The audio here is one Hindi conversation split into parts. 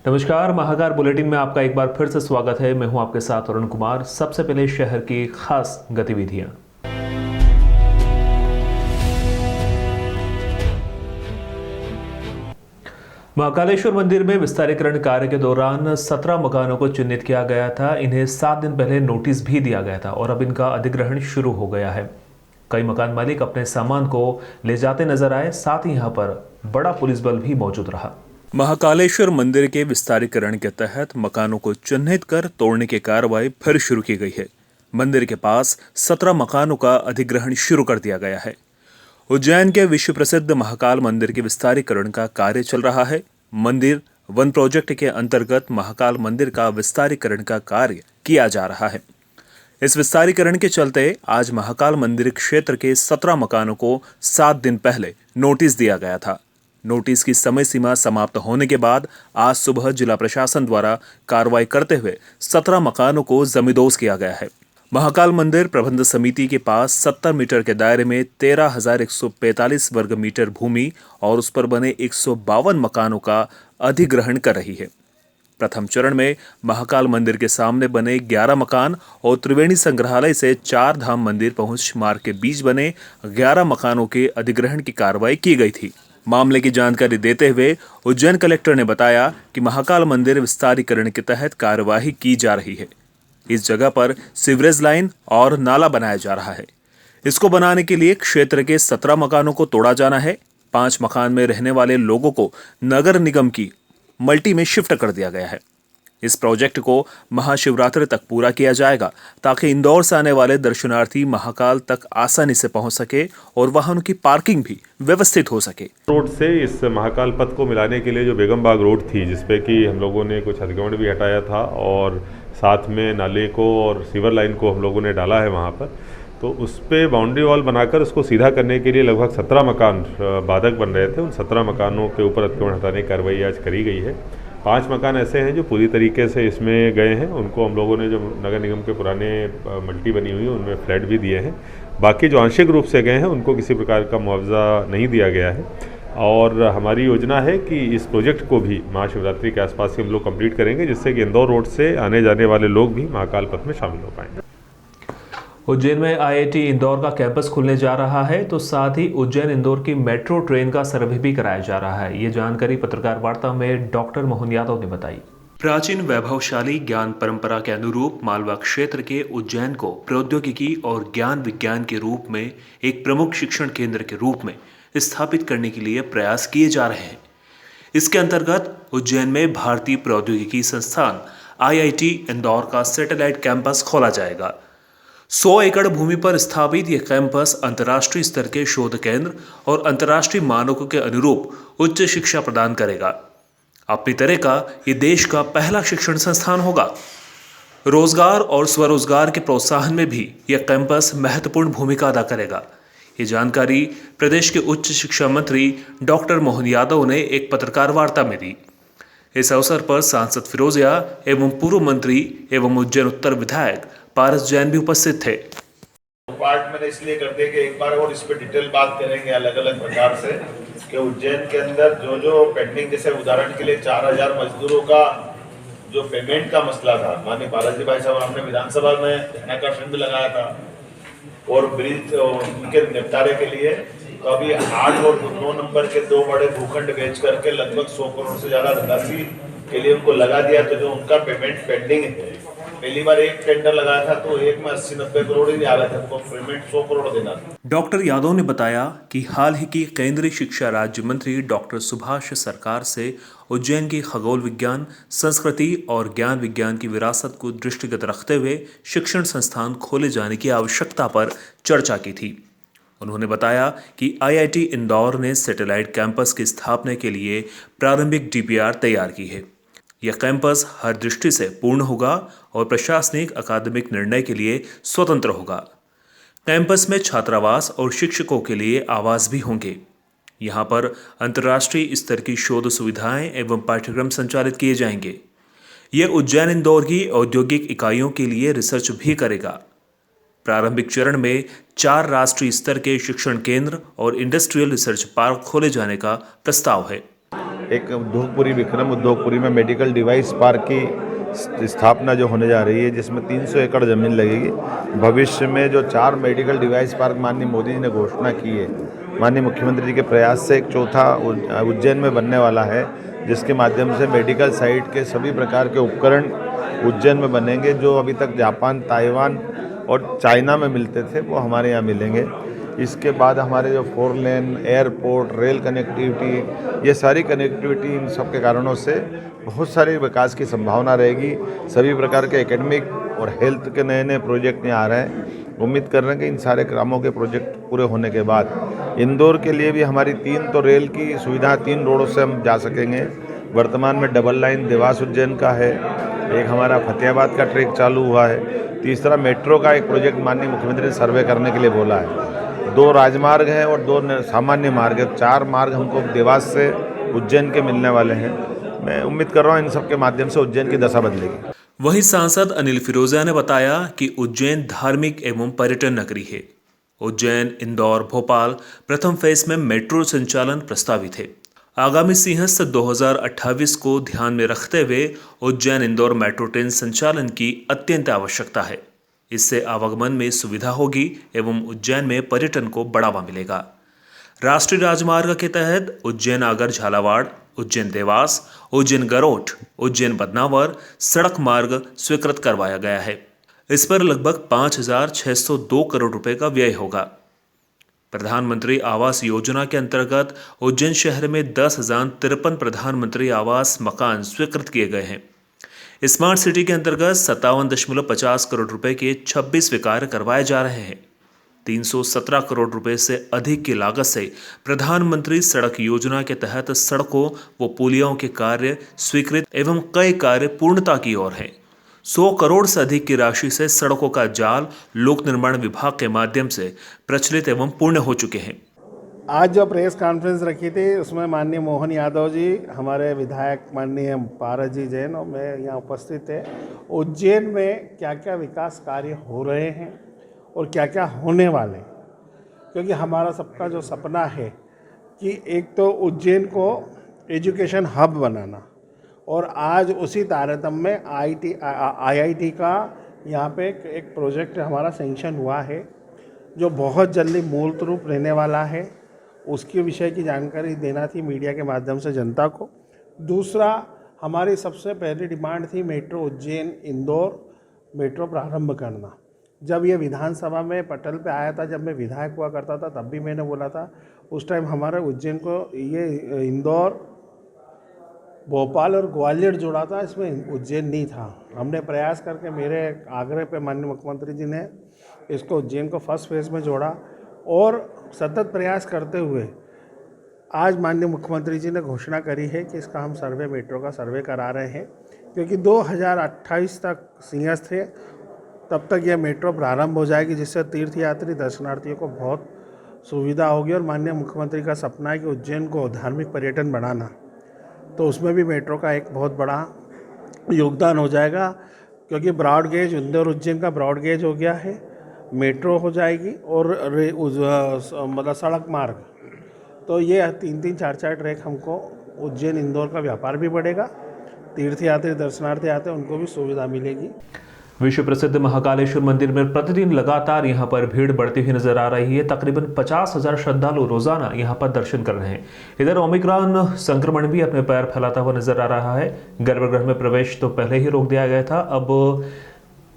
नमस्कार, महाकार बुलेटिन में आपका एक बार फिर से स्वागत है। मैं हूं आपके साथ अरुण कुमार। सबसे पहले शहर की खास गतिविधियां। महाकालेश्वर मंदिर में विस्तारीकरण कार्य के दौरान 17 मकानों को चिन्हित किया गया था। इन्हें 7 दिन पहले नोटिस भी दिया गया था और अब इनका अधिग्रहण शुरू हो गया है। कई मकान मालिक अपने सामान को ले जाते नजर आए, साथ ही यहां पर बड़ा पुलिस बल भी मौजूद रहा। महाकालेश्वर मंदिर के विस्तारीकरण के तहत मकानों को चिन्हित कर तोड़ने की कार्रवाई फिर शुरू की गई है। मंदिर के पास 17 मकानों का अधिग्रहण शुरू कर दिया गया है। उज्जैन के विश्व प्रसिद्ध महाकाल मंदिर के विस्तारीकरण का कार्य चल रहा है। मंदिर वन प्रोजेक्ट के अंतर्गत महाकाल मंदिर का विस्तारीकरण का कार्य किया जा रहा है। इस विस्तारीकरण के चलते आज महाकाल मंदिर क्षेत्र के 17 मकानों को 7 दिन पहले नोटिस दिया गया था। नोटिस की समय सीमा समाप्त होने के बाद आज सुबह जिला प्रशासन द्वारा कार्रवाई करते हुए 17 मकानों को जमींदोज किया गया है। महाकाल मंदिर प्रबंध समिति के पास 70 मीटर के दायरे में 13,145 वर्ग मीटर भूमि और उस पर बने 152 मकानों का अधिग्रहण कर रही है। प्रथम चरण में महाकाल मंदिर के सामने बने 11 मकान और त्रिवेणी संग्रहालय से 4 धाम मंदिर पहुंच मार्ग के बीच बने 11 मकानों के अधिग्रहण की कार्रवाई की गई थी। मामले की जानकारी देते हुए उज्जैन कलेक्टर ने बताया कि महाकाल मंदिर विस्तारीकरण के तहत कार्यवाही की जा रही है। इस जगह पर सीवरेज लाइन और नाला बनाया जा रहा है। इसको बनाने के लिए क्षेत्र के 17 मकानों को तोड़ा जाना है। 5 मकान में रहने वाले लोगों को नगर निगम की मल्टी में शिफ्ट कर दिया गया है। इस प्रोजेक्ट को महाशिवरात्रि तक पूरा किया जाएगा ताकि इंदौर से आने वाले दर्शनार्थी महाकाल तक आसानी से पहुंच सके और वाहनों की पार्किंग भी व्यवस्थित हो सके। रोड से इस महाकाल पथ को मिलाने के लिए जो बेगम बाग रोड थी, जिसपे कि हम लोगों ने कुछ अतिक्रमण भी हटाया था और साथ में नाले को और सीवर लाइन को हम लोगों ने डाला है वहाँ पर, तो उस पर बाउंड्री वॉल बनाकर उसको सीधा करने के लिए लगभग 17 मकान बाधक बन रहे थे। उन 17 मकानों के ऊपर अतिक्रमण हटाने की कार्रवाई आज करी गई है। 5 मकान ऐसे हैं जो पूरी तरीके से इसमें गए हैं। उनको हम लोगों ने जो नगर निगम के पुराने मल्टी बनी हुई है उनमें फ्लैट भी दिए हैं। बाकी जो आंशिक रूप से गए हैं उनको किसी प्रकार का मुआवजा नहीं दिया गया है और हमारी योजना है कि इस प्रोजेक्ट को भी महाशिवरात्रि के आसपास ही हम लोग कंप्लीट करेंगे, जिससे कि इंदौर रोड से आने जाने वाले लोग भी महाकाल पथ में शामिल हो पाएंगे। उज्जैन में आईआईटी इंदौर का कैंपस खुलने जा रहा है, तो साथ ही उज्जैन इंदौर की मेट्रो ट्रेन का सर्वे भी कराया जा रहा है। ये जानकारी पत्रकार वार्ता में डॉक्टर मोहन यादव ने बताई। प्राचीन वैभवशाली ज्ञान परंपरा के अनुरूप मालवा क्षेत्र के उज्जैन को प्रौद्योगिकी और ज्ञान विज्ञान के रूप में एक प्रमुख शिक्षण केंद्र के रूप में स्थापित करने के लिए प्रयास किए जा रहे हैं। इसके अंतर्गत उज्जैन में भारतीय प्रौद्योगिकी संस्थान आईआईटी इंदौर का सैटेलाइट कैंपस खोला जाएगा। 100 एकड़ भूमि पर स्थापित यह कैंपस अंतर्राष्ट्रीय स्तर के शोध केंद्र और अंतर्राष्ट्रीय मानकों के अनुरूप उच्च शिक्षा प्रदान करेगा। अपनी तरह का ये देश का पहला शिक्षण संस्थान होगा। रोजगार और स्वरोजगार के प्रोत्साहन में भी यह कैंपस महत्वपूर्ण भूमिका अदा करेगा। ये जानकारी प्रदेश के उच्च शिक्षा मंत्री डॉक्टर मोहन यादव ने एक पत्रकार वार्ता में दी। इस अवसर पर सांसद फिरोजिया एवं पूर्व मंत्री एवं उज्जैन उत्तर विधायक पारस जैन भी उपस्थित थे। पार्ट मैंने इसलिए कर दिया कि एक बार और इस पर डिटेल बात करेंगे अलग अलग प्रकार से कि उज्जैन के अंदर जो जो पेंडिंग, जैसे उदाहरण के लिए 4000 मजदूरों का जो पेमेंट का मसला था, माननीय बालाजी भाई साहब हमने विधानसभा में धरना का फंड लगाया था और ब्रिज उनके निपटारे के लिए, तो अभी 8 और 9 नंबर के 2 बड़े भूखंड बेच करके लगभग 100 करोड़ से ज्यादा धनराशि के लिए उनको लगा दिया। तो जो उनका पेमेंट पेंडिंग है, पहली बार एक टेंडर लगाया था तो एक में 80-90 करोड़ ही आ रहे थे, उनको पेमेंट 100 करोड़ देना था। डॉक्टर यादव ने बताया कि हाल ही की केंद्रीय शिक्षा राज्य मंत्री डॉक्टर सुभाष सरकार से उज्जैन की खगोल विज्ञान, संस्कृति और ज्ञान विज्ञान की विरासत को दृष्टिगत रखते हुए शिक्षण संस्थान खोले जाने की आवश्यकता पर चर्चा की थी। उन्होंने बताया कि आईआईटी इंदौर ने सैटेलाइट कैंपस की स्थापना के लिए प्रारंभिक डीपीआर तैयार की है। यह कैंपस हर दृष्टि से पूर्ण होगा और प्रशासनिक अकादमिक निर्णय के लिए स्वतंत्र होगा। कैंपस में छात्रावास और शिक्षकों के लिए आवास भी होंगे। यहाँ पर अंतर्राष्ट्रीय स्तर की शोध सुविधाएं एवं पाठ्यक्रम संचालित किए जाएंगे। यह उज्जैन इंदौर की औद्योगिक इकाइयों के लिए रिसर्च भी करेगा। प्रारंभिक चरण में 4 राष्ट्रीय स्तर के शिक्षण केंद्र और इंडस्ट्रियल रिसर्च पार्क खोले जाने का प्रस्ताव है। एक उद्योगपुरी विक्रम उद्योगपुरी में मेडिकल डिवाइस पार्क की स्थापना जो होने जा रही है, जिसमें 300 एकड़ ज़मीन लगेगी। भविष्य में जो 4 मेडिकल डिवाइस पार्क माननीय मोदी जी ने घोषणा की है, माननीय मुख्यमंत्री जी के प्रयास से एक चौथा उज्जैन में बनने वाला है, जिसके माध्यम से मेडिकल साइट के सभी प्रकार के उपकरण उज्जैन में बनेंगे। जो अभी तक जापान, ताइवान और चाइना में मिलते थे, वो हमारे यहाँ मिलेंगे। इसके बाद हमारे जो 4 लेन, एयरपोर्ट, रेल कनेक्टिविटी, ये सारी कनेक्टिविटी, इन सब के कारणों से बहुत सारे विकास की संभावना रहेगी। सभी प्रकार के एकेडमिक और हेल्थ के नए नए प्रोजेक्ट यहाँ आ रहे हैं। उम्मीद कर रहे हैं कि इन सारे कामों के प्रोजेक्ट पूरे होने के बाद इंदौर के लिए भी हमारी 3 तो रेल की सुविधा 3 रोडों से हम जा सकेंगे। वर्तमान में डबल लाइन देवास उज्जैन का है, एक हमारा फतेहाबाद का ट्रैक चालू हुआ है, तीसरा मेट्रो का एक प्रोजेक्ट माननीय मुख्यमंत्री ने सर्वे करने के लिए बोला है। 2 राजमार्ग हैं और 2 सामान्य मार्ग हैं। 4 मार्ग हमको देवास से उज्जैन के मिलने वाले हैं। मैं उम्मीद कर रहा हूँ इन सब के माध्यम से उज्जैन की दशा बदलेगी। वहीं सांसद अनिल फिरोजिया ने बताया कि उज्जैन धार्मिक एवं पर्यटन नगरी है। उज्जैन, इंदौर, भोपाल प्रथम फेज में मेट्रो संचालन प्रस्तावित है। आगामी सिंहस्थ 2028 को ध्यान में रखते हुए उज्जैन इंदौर मेट्रो ट्रेन संचालन की अत्यंत आवश्यकता है। इससे आवागमन में सुविधा होगी एवं उज्जैन में पर्यटन को बढ़ावा मिलेगा। राष्ट्रीय राजमार्ग के तहत उज्जैन आगर झालावाड़, उज्जैन देवास, उज्जैन गरोठ, उज्जैन बदनावर सड़क मार्ग स्वीकृत करवाया गया है। इस पर लगभग 5,602 करोड़ रुपए का व्यय होगा। प्रधानमंत्री आवास योजना के अंतर्गत उज्जैन शहर में 10,053 प्रधानमंत्री आवास मकान स्वीकृत किए गए हैं। स्मार्ट सिटी के अंतर्गत 57.50 करोड़ रुपए के 26 कार्य करवाए जा रहे हैं। 317 करोड़ रुपए से अधिक की लागत से प्रधानमंत्री सड़क योजना के तहत सड़कों व पुलियों के कार्य स्वीकृत एवं कई कार्य पूर्णता की ओर हैं। 100 करोड़ से अधिक की राशि से सड़कों का जाल लोक निर्माण विभाग के माध्यम से प्रचलित एवं पूर्ण हो चुके हैं। आज जो प्रेस कॉन्फ्रेंस रखी थी उसमें माननीय मोहन यादव जी, हमारे विधायक माननीय पारस जी जैन और मैं यहाँ उपस्थित थे। उज्जैन में क्या क्या विकास कार्य हो रहे हैं और क्या क्या होने वाले, क्योंकि हमारा सबका जो सपना है कि एक तो उज्जैन को एजुकेशन हब बनाना, और आज उसी तारतम्य में IIT का यहाँ पे एक प्रोजेक्ट हमारा सेंक्शन हुआ है जो बहुत जल्दी मूर्त रूप लेने वाला है। उसके विषय की जानकारी देना थी मीडिया के माध्यम से जनता को। दूसरा, हमारी सबसे पहली डिमांड थी मेट्रो उज्जैन इंदौर मेट्रो प्रारंभ करना। जब ये विधानसभा में पटल पे आया था, जब मैं विधायक हुआ करता था, तब भी मैंने बोला था। उस टाइम हमारे उज्जैन को ये इंदौर, भोपाल और ग्वालियर जोड़ा था, इसमें उज्जैन नहीं था। हमने प्रयास करके मेरे आग्रह पे माननीय मुख्यमंत्री जी ने इसको उज्जैन को फर्स्ट फेज में जोड़ा, और सतत प्रयास करते हुए आज माननीय मुख्यमंत्री जी ने घोषणा करी है कि इसका हम सर्वे, मेट्रो का सर्वे करा रहे हैं, क्योंकि 2028 तक सिंहस्थ है, तब तक यह मेट्रो प्रारंभ हो जाएगी, जिससे तीर्थयात्री दर्शनार्थियों को बहुत सुविधा होगी। और माननीय मुख्यमंत्री का सपना है कि उज्जैन को धार्मिक पर्यटन बनाना, तो उसमें भी मेट्रो का एक बहुत बड़ा योगदान हो जाएगा, क्योंकि ब्रॉड गेज इंदौर उज्जैन का ब्रॉड गेज हो गया है, मेट्रो हो जाएगी और मतलब सड़क मार्ग, तो ये 3-3, 4-4 ट्रैक हमको उज्जैन इंदौर का व्यापार भी बढ़ेगा, तीर्थयात्री दर्शनार्थी आते हैं उनको भी सुविधा मिलेगी। विश्व प्रसिद्ध महाकालेश्वर मंदिर में प्रतिदिन लगातार यहां पर भीड़ बढ़ती हुई नजर आ रही है। तकरीबन 50,000 श्रद्धालु रोजाना यहां पर दर्शन कर रहे हैं। इधर ओमिक्रॉन संक्रमण भी अपने पैर फैलाता हुआ नजर आ रहा है। गर्भगृह में प्रवेश तो पहले ही रोक दिया गया था, अब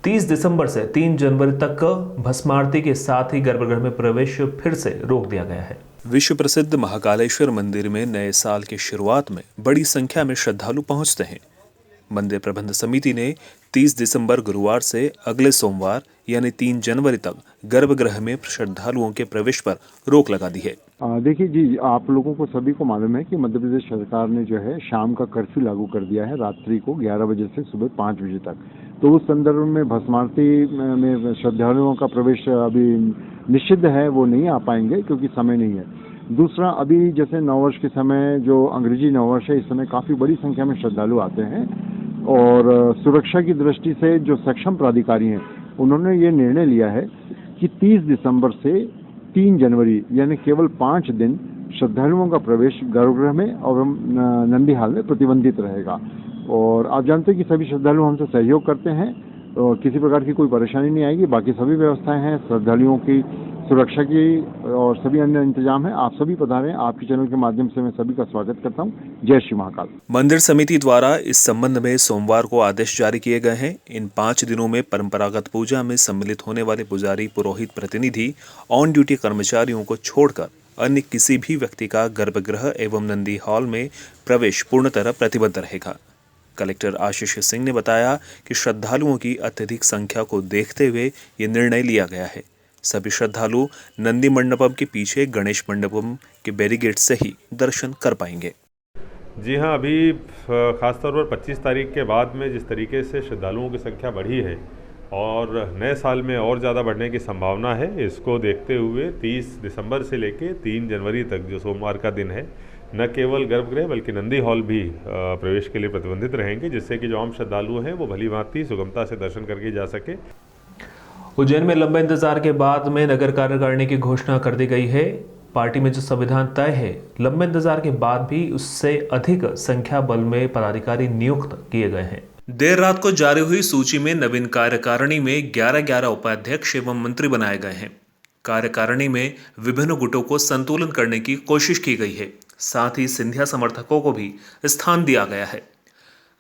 30 दिसंबर से 3 जनवरी तक भस्मारती के साथ ही गर्भगृह में प्रवेश फिर से रोक दिया गया है। विश्व प्रसिद्ध महाकालेश्वर मंदिर में नए साल की शुरुआत में बड़ी संख्या में श्रद्धालु पहुंचते हैं। मंदिर प्रबंध समिति ने 30 दिसंबर गुरुवार से अगले सोमवार यानी 3 जनवरी तक गर्भगृह में श्रद्धालुओं के प्रवेश पर रोक लगा दी है। देखिए जी, आप लोगों को सभी को मालूम है कि मध्य प्रदेश सरकार ने जो है शाम का कर्फ्यू लागू कर दिया है, रात्रि को 11 बजे से सुबह 5 बजे तक। तो उस संदर्भ में भस्मारती में श्रद्धालुओं का प्रवेश अभी निषिद्ध है, वो नहीं आ पाएंगे क्योंकि समय नहीं है। दूसरा, अभी जैसे नववर्ष के समय जो अंग्रेजी नववर्ष है, इस समय काफ़ी बड़ी संख्या में श्रद्धालु आते हैं, और सुरक्षा की दृष्टि से जो सक्षम प्राधिकारी हैं उन्होंने ये निर्णय लिया है कि 30 दिसंबर से 3 जनवरी यानी केवल 5 दिन श्रद्धालुओं का प्रवेश गर्भगृह में और नंदी हाल में प्रतिबंधित रहेगा। और आप जानते हैं कि सभी श्रद्धालु हमसे सहयोग करते हैं और किसी प्रकार की कोई परेशानी नहीं आएगी। बाकी सभी व्यवस्थाएं हैं, श्रद्धालुओं की सुरक्षा की और सभी अन्य इंतजाम है। आप सभी पधारें। आपके चैनल के माध्यम से मैं सभी का स्वागत करता हूं। जय श्री महाकाल। मंदिर समिति द्वारा इस संबंध में सोमवार को आदेश जारी किए गए हैं। इन 5 दिनों में परंपरागत पूजा में सम्मिलित होने वाले पुजारी, पुरोहित, प्रतिनिधि, ऑन ड्यूटी कर्मचारियों को छोड़कर अन्य किसी भी व्यक्ति का गर्भगृह एवं नंदी हॉल में प्रवेश पूर्णतः प्रतिबद्ध रहेगा। कलेक्टर आशीष सिंह ने बताया कि श्रद्धालुओं की अत्यधिक संख्या को देखते हुए ये निर्णय लिया गया है। सभी श्रद्धालु नंदी मंडपम के पीछे गणेश मंडपम के बैरिकेड से ही दर्शन कर पाएंगे। जी हाँ, अभी ख़ासतौर पर 25 तारीख के बाद में जिस तरीके से श्रद्धालुओं की संख्या बढ़ी है और नए साल में और ज़्यादा बढ़ने की संभावना है, इसको देखते हुए 30 दिसंबर से लेके 3 जनवरी तक जो सोमवार का दिन है, न केवल गर्भगृह बल्कि नंदी हॉल भी प्रवेश के लिए प्रतिबंधित रहेंगे, जिससे कि जो आम श्रद्धालु हैं वो भली भांति सुगमता से दर्शन करके जा सके। उज्जैन में लंबे इंतजार के बाद में नगर कार्यकारिणी की घोषणा कर दी गई है। पार्टी में जो संविधान तय है, लंबे इंतजार के बाद भी उससे अधिक संख्या बल में पदाधिकारी नियुक्त किए गए हैं। देर रात को जारी हुई सूची में नवीन कार्यकारिणी में 11 उपाध्यक्ष एवं मंत्री बनाए गए हैं। कार्यकारिणी में विभिन्न गुटों को संतुलन करने की कोशिश की गई है। साथ ही सिंधिया समर्थकों को भी स्थान दिया गया है।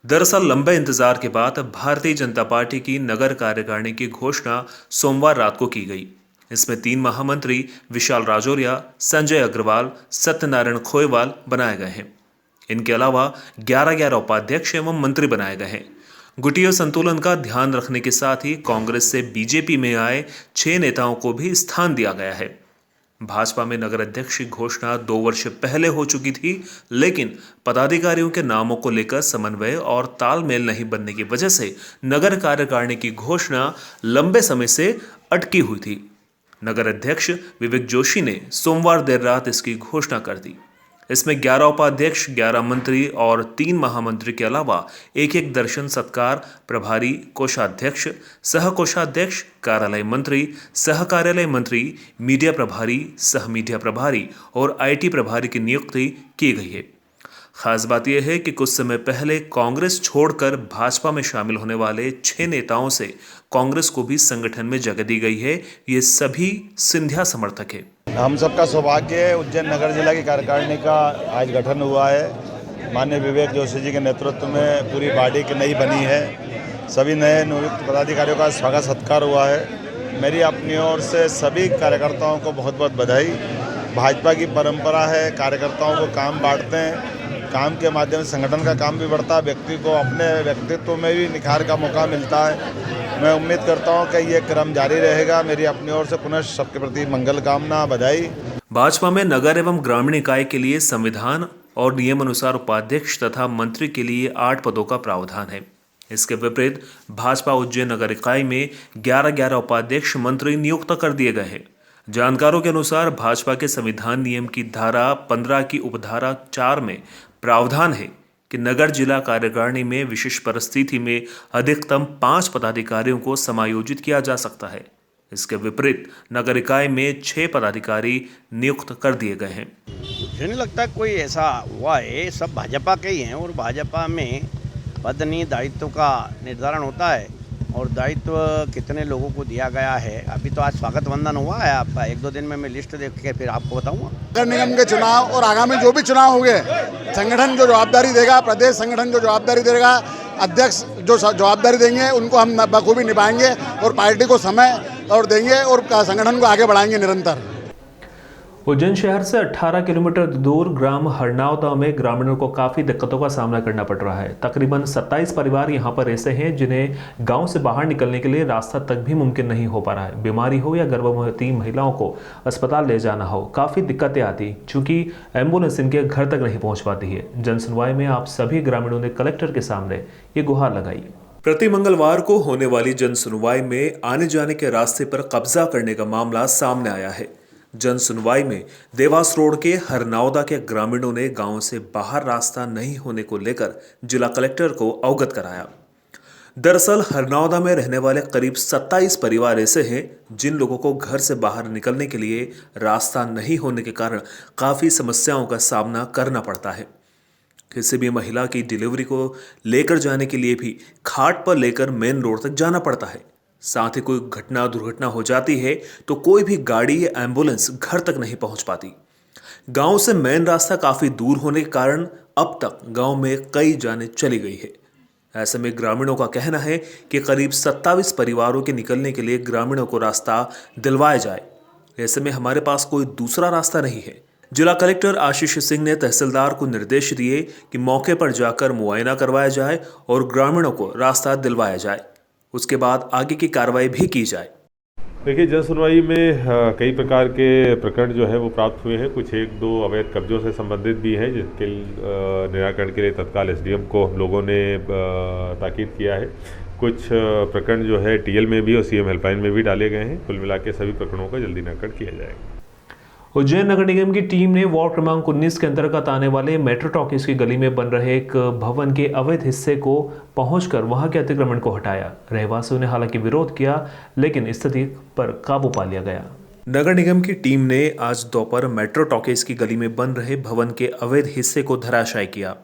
दरअसल लंबे इंतजार के बाद भारतीय जनता पार्टी की नगर कार्यकारिणी की घोषणा सोमवार रात को की गई। इसमें 3 महामंत्री विशाल राजौरिया, संजय अग्रवाल, सत्यनारायण खोयवाल बनाए गए हैं। इनके अलावा 11 उपाध्यक्ष एवं मंत्री बनाए गए हैं। गुटीय संतुलन का ध्यान रखने के साथ ही कांग्रेस से बीजेपी में आए 6 नेताओं को भी स्थान दिया गया है। भाजपा में नगर अध्यक्ष की घोषणा 2 वर्ष पहले हो चुकी थी, लेकिन पदाधिकारियों के नामों को लेकर समन्वय और तालमेल नहीं बनने की वजह से नगर कार्यकारिणी की घोषणा लंबे समय से अटकी हुई थी। नगर अध्यक्ष विवेक जोशी ने सोमवार देर रात इसकी घोषणा कर दी। इसमें 11 उपाध्यक्ष, 11 मंत्री और 3 महामंत्री के अलावा एक दर्शन सत्कार प्रभारी, कोषाध्यक्ष, सह कोषाध्यक्ष, कार्यालय मंत्री, सह कार्यालय मंत्री, मीडिया प्रभारी, सह मीडिया प्रभारी और IT प्रभारी की नियुक्ति की गई है। खास बात यह है कि कुछ समय पहले कांग्रेस छोड़कर भाजपा में शामिल होने वाले 6 नेताओं से कांग्रेस को भी संगठन में जगह दी गई है। ये सभी सिंधिया समर्थक हैं। हम सबका सौभाग्य है, उज्जैन नगर जिला की कार्यकारिणी का आज गठन हुआ है। माननीय विवेक जोशी जी के नेतृत्व में पूरी बॉडी की नई बनी है। सभी नए नियुक्त पदाधिकारियों का स्वागत सत्कार हुआ है। मेरी अपनी ओर से सभी कार्यकर्ताओं को बहुत बहुत बधाई। भाजपा की परंपरा है, कार्यकर्ताओं को काम बांटते हैं, काम के माध्यम से संगठन का काम भी बढ़ता है, व्यक्ति को अपने व्यक्तित्व में भी निखार का मौका मिलता है। मैं उम्मीद करता हूं कि ये क्रम जारी रहेगा। मेरी अपनी ओर से पुनः सबके प्रति मंगल कामना, बधाई। भाजपा में नगर एवं ग्रामीण इकाई के लिए संविधान और नियम अनुसार उपाध्यक्ष तथा मंत्री के लिए 8 पदों का प्रावधान है। इसके विपरीत भाजपा उज्जैन नगर इकाई में 11 उपाध्यक्ष मंत्री नियुक्त कर दिए गए हैं। जानकारों के अनुसार भाजपा के संविधान नियम की धारा 15 की उपधारा 4 में प्रावधान है कि नगर जिला कार्यकारिणी में विशेष परिस्थिति में अधिकतम 5 पदाधिकारियों को समायोजित किया जा सकता है। इसके विपरीत नगर इकाई में 6 पदाधिकारी नियुक्त कर दिए गए हैं। मुझे नहीं लगता कोई ऐसा हुआ है, सब भाजपा के ही हैं और भाजपा में पद नहीं दायित्व का निर्धारण होता है और दायित्व कितने लोगों को दिया गया है। अभी तो आज स्वागत वंदन हुआ है आपका, 1-2 दिन में मैं लिस्ट देख के फिर आपको बताऊंगा। नगर निगम के चुनाव और आगामी जो भी चुनाव होंगे, संगठन जो जवाबदारी देगा, प्रदेश संगठन जो जवाबदारी देगा, अध्यक्ष जो जवाबदारी देंगे उनको हम बखूबी निभाएंगे और पार्टी को समय और देंगे और संगठन को आगे बढ़ाएंगे निरंतर। उज्जैन शहर से 18 किलोमीटर दूर ग्राम हरनावदा में ग्रामीणों को काफ़ी दिक्कतों का सामना करना पड़ रहा है। तकरीबन 27 परिवार यहां पर ऐसे हैं जिन्हें गांव से बाहर निकलने के लिए रास्ता तक भी मुमकिन नहीं हो पा रहा है। बीमारी हो या गर्भवती महिलाओं को अस्पताल ले जाना हो, काफ़ी दिक्कतें आती, चूँकि एम्बुलेंस इनके घर तक नहीं पहुँच पाती है। जनसुनवाई में आप सभी ग्रामीणों ने कलेक्टर के सामने ये गुहार लगाई। प्रति मंगलवार को होने वाली जनसुनवाई में आने जाने के रास्ते पर कब्जा करने का मामला सामने आया है। जन सुनवाई में देवास रोड के हरनावदा के ग्रामीणों ने गांव से बाहर रास्ता नहीं होने को लेकर जिला कलेक्टर को अवगत कराया। दरअसल हरनौदा में रहने वाले करीब 27 परिवार ऐसे हैं जिन लोगों को घर से बाहर निकलने के लिए रास्ता नहीं होने के कारण काफ़ी समस्याओं का सामना करना पड़ता है। किसी भी महिला की डिलीवरी को लेकर जाने के लिए भी खाट पर लेकर मेन रोड तक जाना पड़ता है। साथ ही कोई घटना दुर्घटना हो जाती है तो कोई भी गाड़ी या एम्बुलेंस घर तक नहीं पहुंच पाती। गांव से मेन रास्ता काफ़ी दूर होने के कारण अब तक गांव में कई जानें चली गई है। ऐसे में ग्रामीणों का कहना है कि करीब 27 परिवारों के निकलने के लिए ग्रामीणों को रास्ता दिलवाया जाए। ऐसे में हमारे पास कोई दूसरा रास्ता नहीं है। जिला कलेक्टर आशीष सिंह ने तहसीलदार को निर्देश दिए कि मौके पर जाकर मुआयना करवाया जाए और ग्रामीणों को रास्ता दिलवाया जाए। उसके बाद आगे की कार्रवाई भी की जाए। देखिए, जन सुनवाई में कई प्रकार के प्रकरण जो है वो प्राप्त हुए हैं। कुछ एक दो अवैध कब्जों से संबंधित भी हैं जिसके निराकरण के लिए तत्काल एसडीएम को हम लोगों ने ताकीद किया है। कुछ प्रकरण जो है टीएल में भी और सीएम हेल्पलाइन में भी डाले गए हैं। कुल मिला के सभी प्रकरणों का जल्दी निराकरण किया जाएगा। उज्जैन नगर निगम की टीम ने वार्ड क्रमांक 19 के अंतर्गत आने वाले मेट्रो टॉकीज की गली में बन रहे एक भवन के अवैध हिस्से को पहुंचकर वहां के अतिक्रमण को हटाया। रहवासियों ने हालांकि विरोध किया, लेकिन स्थिति पर काबू पा लिया गया। नगर निगम की टीम ने आज दोपहर मेट्रो टॉकीज की गली में बन रहे भवन के अवैध हिस्से को धराशायी किया।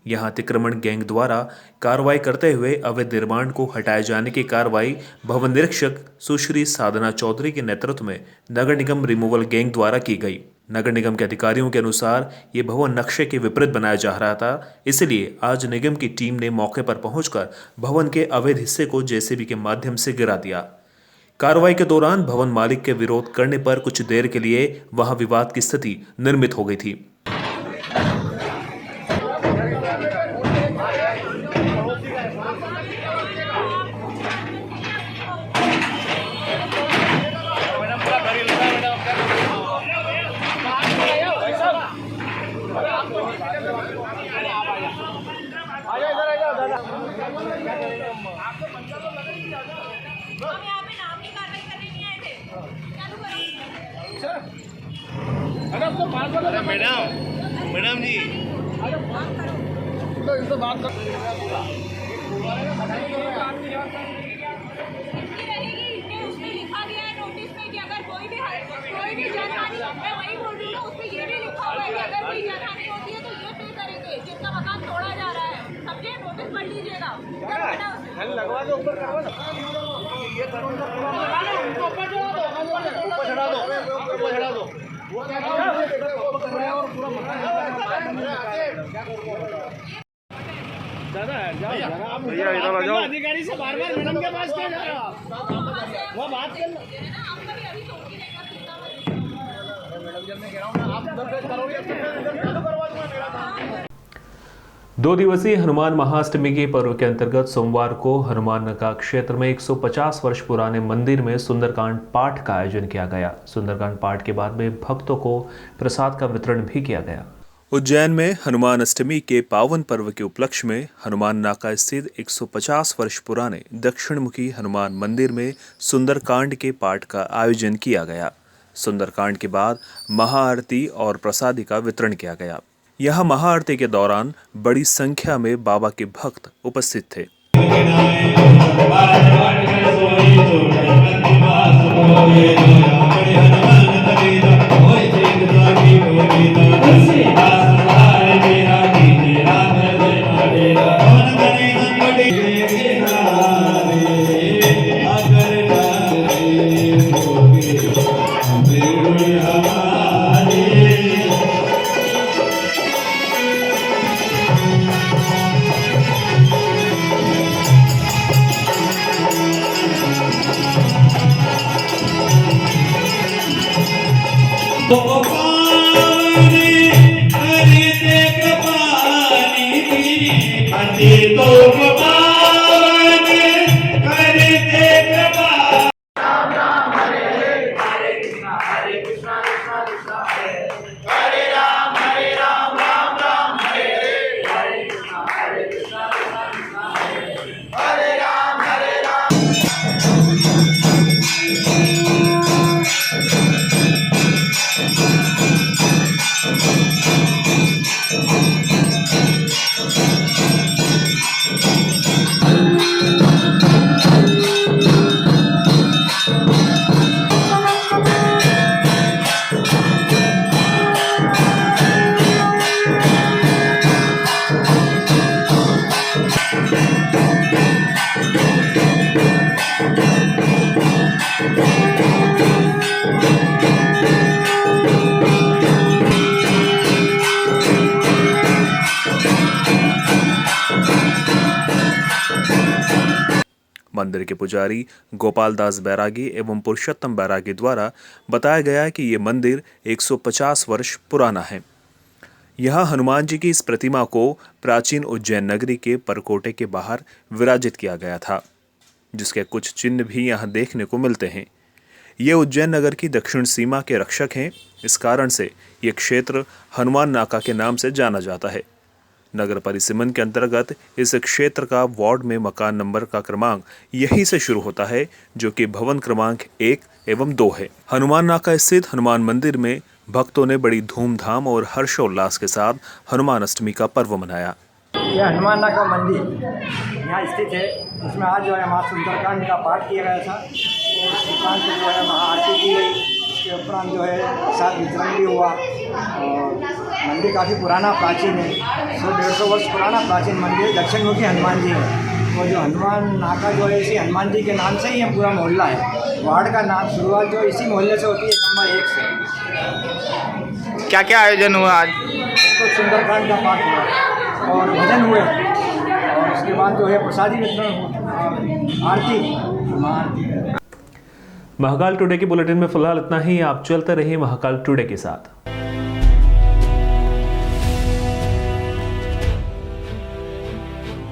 यहां अतिक्रमण गैंग द्वारा कार्रवाई करते हुए अवैध निर्माण को हटाए जाने की कार्रवाई भवन निरीक्षक सुश्री साधना चौधरी के नेतृत्व में नगर निगम रिमूवल गैंग द्वारा की गई। नगर निगम के अधिकारियों के अनुसार ये भवन नक्शे के विपरीत बनाया जा रहा था, इसलिए आज निगम की टीम ने मौके पर पहुंचकर भवन के अवैध हिस्से को जेसीबी के माध्यम से गिरा दिया। कार्रवाई के दौरान भवन मालिक के विरोध करने पर कुछ देर के लिए वहां विवाद की स्थिति निर्मित हो गई थी। मैडम जी तो इनसे बात कर उसमें लिखा गया है नोटिस में कि अगर कोई भी जानहानि, मैं वही बोल रही हूँ, उसमें ये भी लिखा हुआ है कि अगर कोई जानहानि होती है तो ये पे करेंगे, जिसका मकान तोड़ा जा रहा है। समझे, नोटिस पढ़ लीजिएगा। लगवा दो, ऊपर करवा दो, ये करो, ऊपर चढ़ा दो, ऊपर चढ़ा दो। भैया इधर आ जाओ। अधिकारी से बार-बार मैडम के पास क्यों जा रहे हो? वो बात कर लो। दो दिवसीय हनुमान महाअष्टमी के पर्व के अंतर्गत सोमवार को हनुमान नगा क्षेत्र में 150 वर्ष पुराने मंदिर में सुंदरकांड पाठ का आयोजन किया गया। सुंदरकांड पाठ के बाद में भक्तों को प्रसाद का वितरण भी किया गया। उज्जैन में हनुमान अष्टमी के पावन पर्व के उपलक्ष्य में हनुमान नाका स्थित 150 वर्ष पुराने दक्षिणमुखी हनुमान मंदिर में सुंदरकांड के पाठ का आयोजन किया गया। सुंदरकांड के बाद महाआरती और प्रसादी का वितरण किया गया। यहां महाआरती के दौरान बड़ी संख्या में बाबा के भक्त उपस्थित थे। मंदिर के पुजारी गोपाल दास बैरागी एवं पुरुषोत्तम बैरागी द्वारा बताया गया कि ये मंदिर 150 वर्ष पुराना है। यहाँ हनुमान जी की इस प्रतिमा को प्राचीन उज्जैन नगरी के परकोटे के बाहर विराजित किया गया था, जिसके कुछ चिन्ह भी यहाँ देखने को मिलते हैं। ये उज्जैन नगर की दक्षिण सीमा के रक्षक हैं। इस कारण से ये क्षेत्र हनुमान नाका के नाम से जाना जाता है। नगर परिसीमन के अंतर्गत इस क्षेत्र का वार्ड में मकान नंबर का क्रमांक यहीं से शुरू होता है, जो कि भवन क्रमांक 1 एवं 2 है। हनुमान नाका स्थित हनुमान मंदिर में भक्तों ने बड़ी धूमधाम और हर्षोल्लास के साथ हनुमान अष्टमी का पर्व मनाया। यह हनुमान नाका मंदिर यहाँ स्थित है। इसमें आज जो है माँ सुंदरकांड का पाठ किया गया था और उपरांत जो है महाआरती की गई। इसके उपरांत जो है प्रसाद वितरण भी हुआ। और मंदिर काफ़ी पुराना प्राचीन है, 100-150 वर्ष पुराना प्राचीन मंदिर। दक्षिणमुखी हनुमान जी है। और जो हनुमान नाका जो है इसी हनुमान जी के नाम से ही है पूरा मोहल्ला है। वार्ड का नाम शुरुआत जो इसी मोहल्ले से होती है, नंबर 1 से। क्या क्या आयोजन हुआ आज? तो सुंदरकांड का पाठ हुआ और भजन हुए और उसके बाद जो है प्रसादी वितरण हुआ, आरती। महाकाल टुडे की बुलेटिन में फिलहाल इतना ही। आप चलते रहिए महाकाल टुडे के साथ।